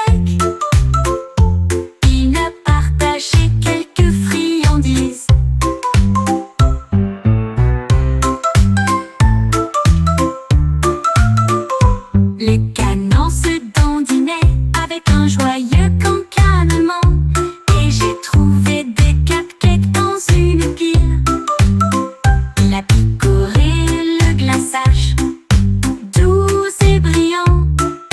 cupcakes. Il a partagé quelques friandises. Les canons se dandinaient avec un joyeux cancananement. Et j'ai trouvé des cupcakes dans une pile. Il a picoré le glaçage, doux et brillant.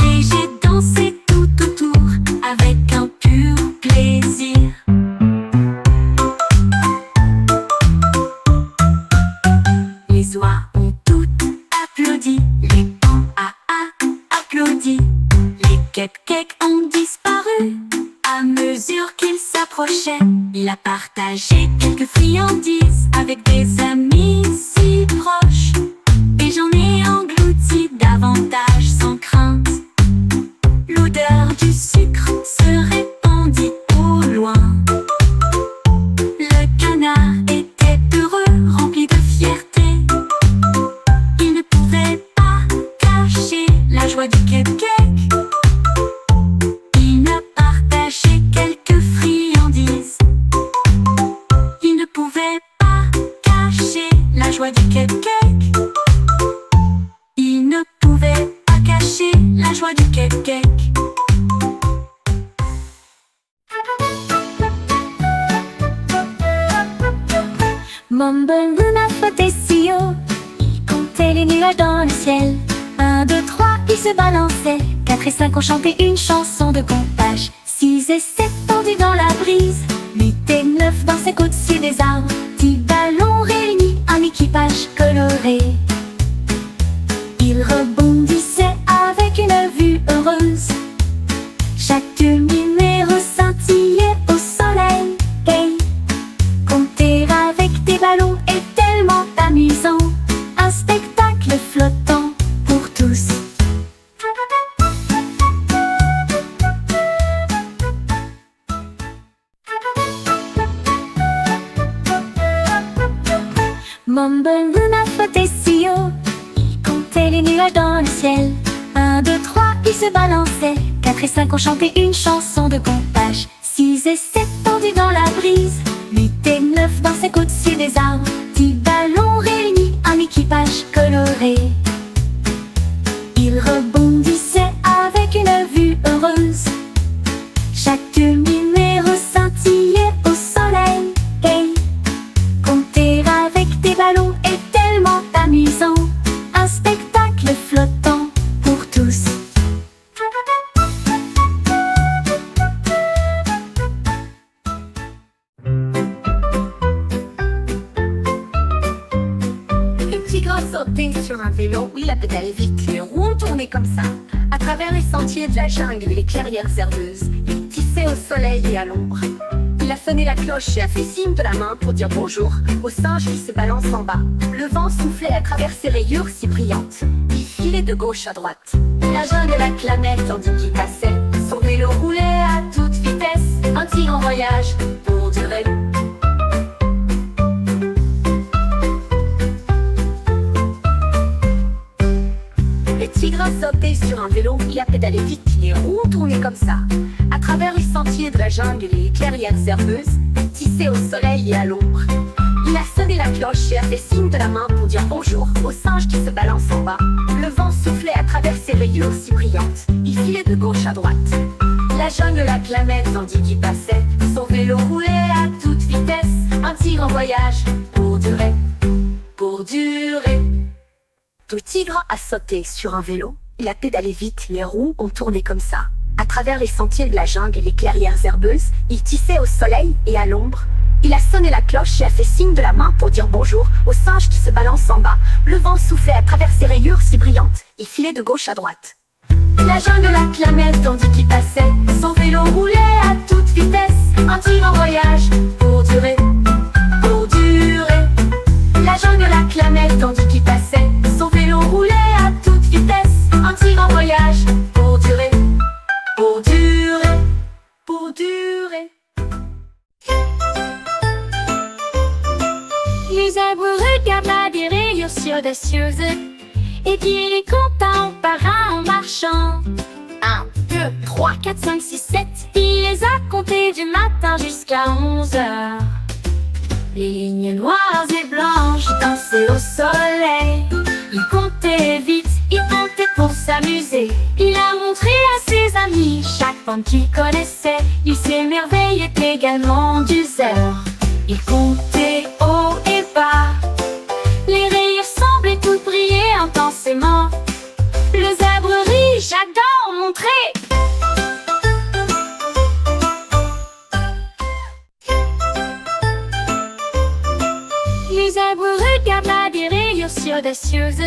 Et j'ai dansé tout autour avec un pur plaisir. Les oies ont toutes applaudi, les pans applaudi. Les cupcakes ont disparu à mesure qu'ils s'approchaient. Il a partagé quelques friandises avec des amis si proches. Et j'en ai englouti davantage sans crainte. L'odeur du sucre se répandit au loin. Le canard était heureux, rempli de fierté. Il ne pouvait pas cacher la joie du cupcake. Il a partagé quelques friandises. Il ne pouvait pas cacher la joie du cupcake. Il ne pouvait pas cacher la joie du cupcake. Mumble Moon a flotté si haut, il comptait les nuages dans le ciel. 1, 2, 3, il se balançait. 4 et 5 ont chanté une chanson de comptage. 6 et 7 tendus dans la brise. 8 et 9 dansaient au-dessus des arbres. 10 ballons réunis, un équipage coloré. Ils rebondissaient avec une vue heureuse. Chaque numéro scintillait au soleil. Hey, compter avec des ballons est tellement amusant. Un spectacle flottant pour tous. Mumble Moon a flotté si haut, il comptait les nuages dans le ciel. 1, 2, 3, il se balançait. 4 et 5 ont chanté une chanson de comptage. 6 et 7 tendus dans la brise. 8 et 9 dansaient au-dessus des arbres. 10 ballons réunis, un équipage coloré. Ils rebondissaient avec une vue heureuse. Chaque numéro scintillait au soleil. Hey, compter avec des ballons est tellement amusant. Un spectacle flottant pour tous. Le petit gras sautait sur un vélo, il a pédalé vite, les roues ont tourné comme ça. À travers les sentiers de la jungle et les clairières herbeuses, il tissait au soleil et à l'ombre. Il a sonné la cloche et a fait signe de la main pour dire bonjour aux singes qui se balancent en bas. Le vent soufflait à travers ses rayures si brillantes. Il filait de gauche à droite. La jungle acclamait tandis qu'il passait. Son vélo roulait à toute vitesse. Un tigre en voyage pour durer. Le tigre a sauté sur un vélo, il a pédalé vite, les roues ont tourné comme ça. À travers les sentiers de la jungle et les clairières herbeuses, tissé au soleil et à l'ombre. Il a sonné la cloche et a fait signe de la main pour dire bonjour aux singes qui se balancent en bas. Le vent soufflait à travers ses rayures si brillantes. Il filait de gauche à droite. La jungle l'acclamait tandis qu'il passait. Son vélo roulait à toute vitesse. Un tigre en voyage pour durer. Pour durer. Le tigre a sauté sur un vélo. Il a pédalé vite, les roues ont tourné comme ça. À travers les sentiers de la jungle et les clairières herbeuses, il tissait au soleil et à l'ombre. Il a sonné la cloche et a fait signe de la main pour dire bonjour aux singes qui se balancent en bas. Le vent soufflait à travers ses rayures si brillantes. Il filait de gauche à droite. La jungle l'acclamait tandis qu'il passait. Son vélo roulait à toute vitesse. Un tigre en voyage pour durer. Pour durer. La jungle l'acclamait tandis qu'il passait. Son vélo roulait à toute vitesse. Un tigre en voyage pour durer. Pour durer. Pour durer. Les arbres regardent la des rayures si audacieuses. Et puis il est content par un en marchant. 1, 2, 2, 3, 4, 5, 6, 7. Il les a comptés du matin jusqu'à 11 heures. Les lignes noires et blanches dansaient au soleil. Il comptait vite, il comptait pour s'amuser. Il a montré à ses amis chaque bande qu'il connaissait. Il s'émerveillait également du zèbre. Il comptait haut et bas. Les rayures semblaient toutes briller intensément. Le zèbre rit, j'adore montrer. Le zèbre regarde là des rayures si audacieuses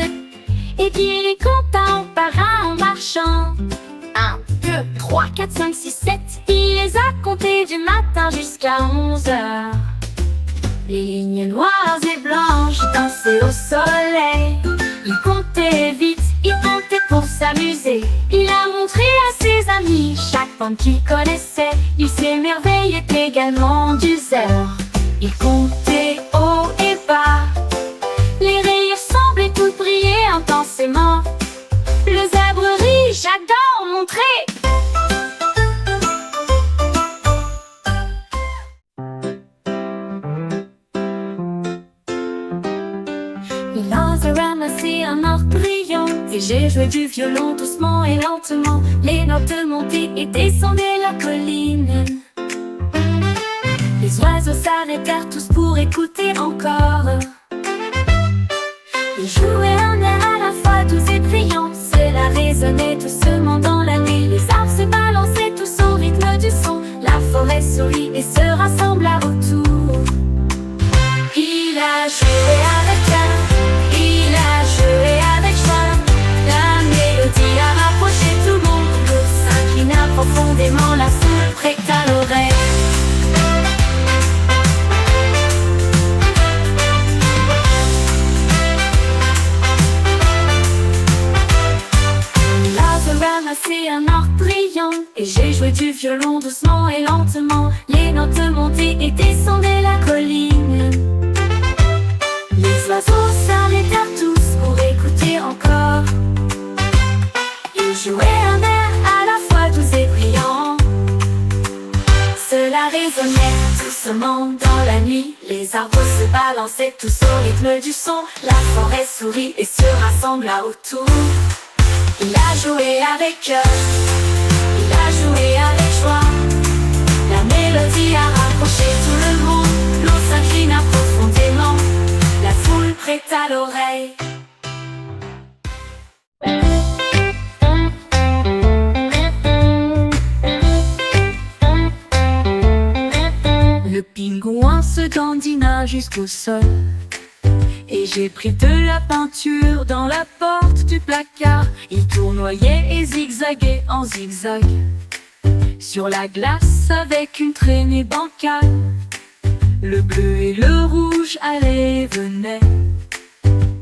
et puis il les compte un par un en marchant. 1, 2, 3, 4, 5, 6, 7. Il les a comptés du matin jusqu'à 11 heures. Les lignes noires et blanches dansaient au soleil. Il comptait vite, il comptait pour s'amuser. Il a montré à ses amis chaque bande qu'il connaissait. Il s'émerveillait également du zèbre. Il comptait haut et bas. Les rayures semblaient toutes briller intensément. Le zèbre rit, j'adore montrer. Il a ramassé un or brillant et j'ai joué du violon doucement et lentement. Les notes montaient et descendaient la colline. Les oiseaux s'arrêtèrent tous pour écouter encore. Ils jouaient un air à la fois doux et brillant. Cela résonnait doucement dans la nuit. Les arbres se balançaient tous au rythme du son. La forêt sourit et se rassembla autour. Il a joué avec eux, il a joué avec joie. La mélodie a rapproché tout le monde. L'eau s'inclina profondément, la foule prête à l'oreille. Ramassé un or brillant et j'ai joué du violon doucement et lentement. Les notes montaient et descendaient la colline. Les oiseaux s'arrêtèrent tous pour écouter encore. Ils jouaient un air à la fois doux et brillant. Cela résonnait doucement dans la nuit. Les arbres se balançaient tous au rythme du son. La forêt sourit et se rassembla autour. Il a joué avec eux, il a joué avec joie. La mélodie a rapproché tout le monde. L'eau s'inclina profondément, la foule prête à l'oreille. Le pingouin se dandina jusqu'au sol. Et j'ai pris de la peinture dans la porte du placard. Il tournoyait et zigzaguait en zigzag sur la glace avec une traînée bancale. Le bleu et le rouge allaient et venaient.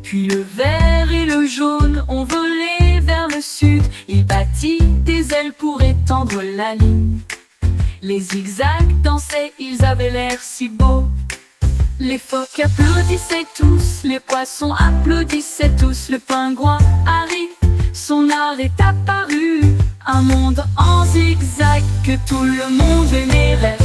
Puis le vert et le jaune ont volé vers le sud. Il battit des ailes pour étendre la ligne. Les zigzags dansaient, ils avaient l'air si beaux. Les phoques applaudissaient tous, les poissons applaudissaient tous. Le pingouin arrive, son art est apparu. Un monde en zigzag que tout le monde aimerait.